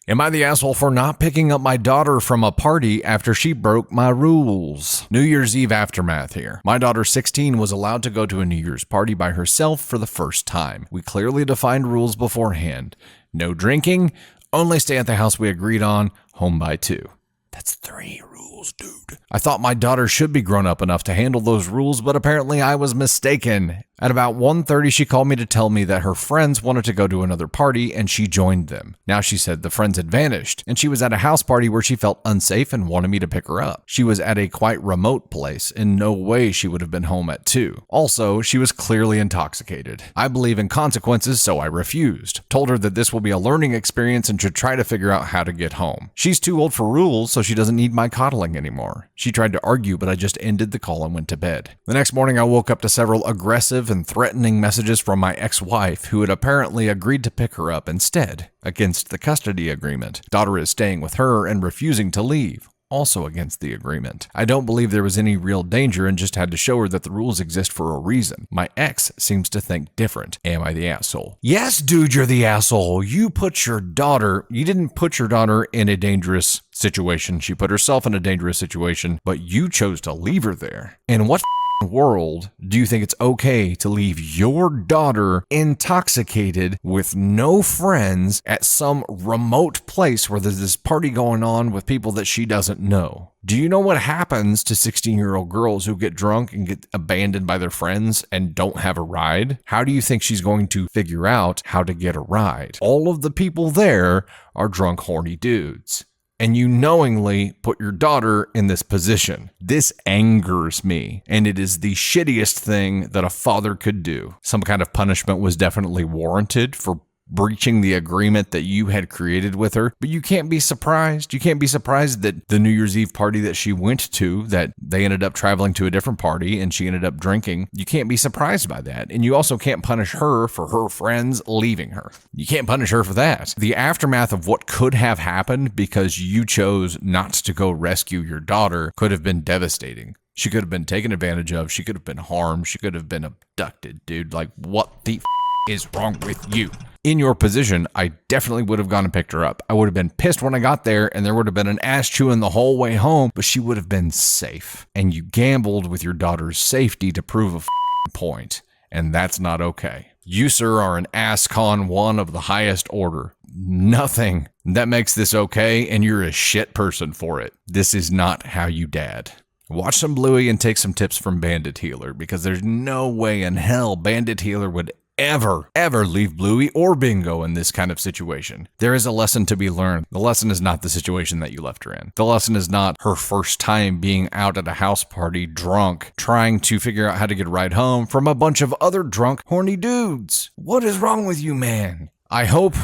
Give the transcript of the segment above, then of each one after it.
Am I the asshole for not picking up my daughter from a party after she broke my rules? New Year's Eve aftermath here. My daughter, 16, was allowed to go to a New Year's party by herself for the first time. We clearly defined rules beforehand. No drinking, only stay at the house we agreed on, home by 2. That's 3 rules, dude. I thought my daughter should be grown up enough to handle those rules, but apparently I was mistaken. At about 1:30, she called me to tell me that her friends wanted to go to another party and she joined them. Now she said the friends had vanished and she was at a house party where she felt unsafe and wanted me to pick her up. She was at a quite remote place. In no way she would have been home at 2. Also, she was clearly intoxicated. I believe in consequences, so I refused. Told her that this will be a learning experience and should try to figure out how to get home. She's too old for rules, so she doesn't need my coddling anymore. She tried to argue, but I just ended the call and went to bed. The next morning, I woke up to several aggressive and threatening messages from my ex-wife, who had apparently agreed to pick her up instead, against the custody agreement. Daughter is staying with her and refusing to leave, also against the agreement. I don't believe there was any real danger and just had to show her that the rules exist for a reason. My ex seems to think different. Am I the asshole? Yes, dude, you're the asshole. You didn't put your daughter in a dangerous situation. She put herself in a dangerous situation, but you chose to leave her there. And what world do you think it's okay to leave your daughter intoxicated with no friends at some remote place where there's this party going on with people that she doesn't know? Do you know what happens to 16-year-old girls who get drunk and get abandoned by their friends and don't have a ride? How do you think she's going to figure out how to get a ride? All of the people there are drunk, horny dudes. And you knowingly put your daughter in this position. This angers me, and it is the shittiest thing that a father could do. Some kind of punishment was definitely warranted for breaching the agreement that you had created with her, but you can't be surprised. You can't be surprised that the New Year's Eve party that she went to, that they ended up traveling to a different party and she ended up drinking. You can't be surprised by that. And you also can't punish her for her friends leaving her. You can't punish her for that. The aftermath of what could have happened because you chose not to go rescue your daughter could have been devastating. She could have been taken advantage of. She could have been harmed. She could have been abducted, dude. Like, what the is wrong with you? In your position, I definitely would have gone and picked her up. I would have been pissed when I got there and there would have been an ass chewing the whole way home, but she would have been safe. And you gambled with your daughter's safety to prove a point. And that's not okay. You, sir, are an ass con 1 of the highest order. Nothing that makes this okay, and you're a shit person for it. This is not how you dad. Watch some Bluey and take some tips from Bandit Healer, because there's no way in hell Bandit Healer would ever leave Bluey or Bingo in this kind of situation. There is a lesson to be learned. The lesson is not the situation that you left her in. The lesson is not her first time being out at a house party drunk, trying to figure out how to get a ride home from a bunch of other drunk, horny dudes. What is wrong with you, man? I hope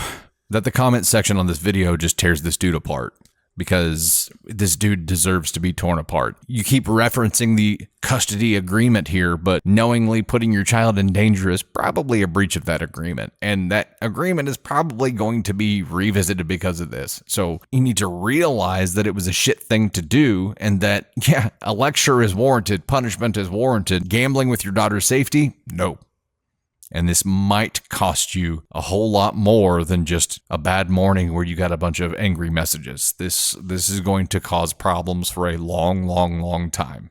that the comment section on this video just tears this dude apart, because this dude deserves to be torn apart. You keep referencing the custody agreement here, but knowingly putting your child in danger is probably a breach of that agreement. And that agreement is probably going to be revisited because of this. So you need to realize that it was a shit thing to do, and that, yeah, a lecture is warranted, punishment is warranted. Gambling with your daughter's safety? No. And this might cost you a whole lot more than just a bad morning where you got a bunch of angry messages. This is going to cause problems for a long time.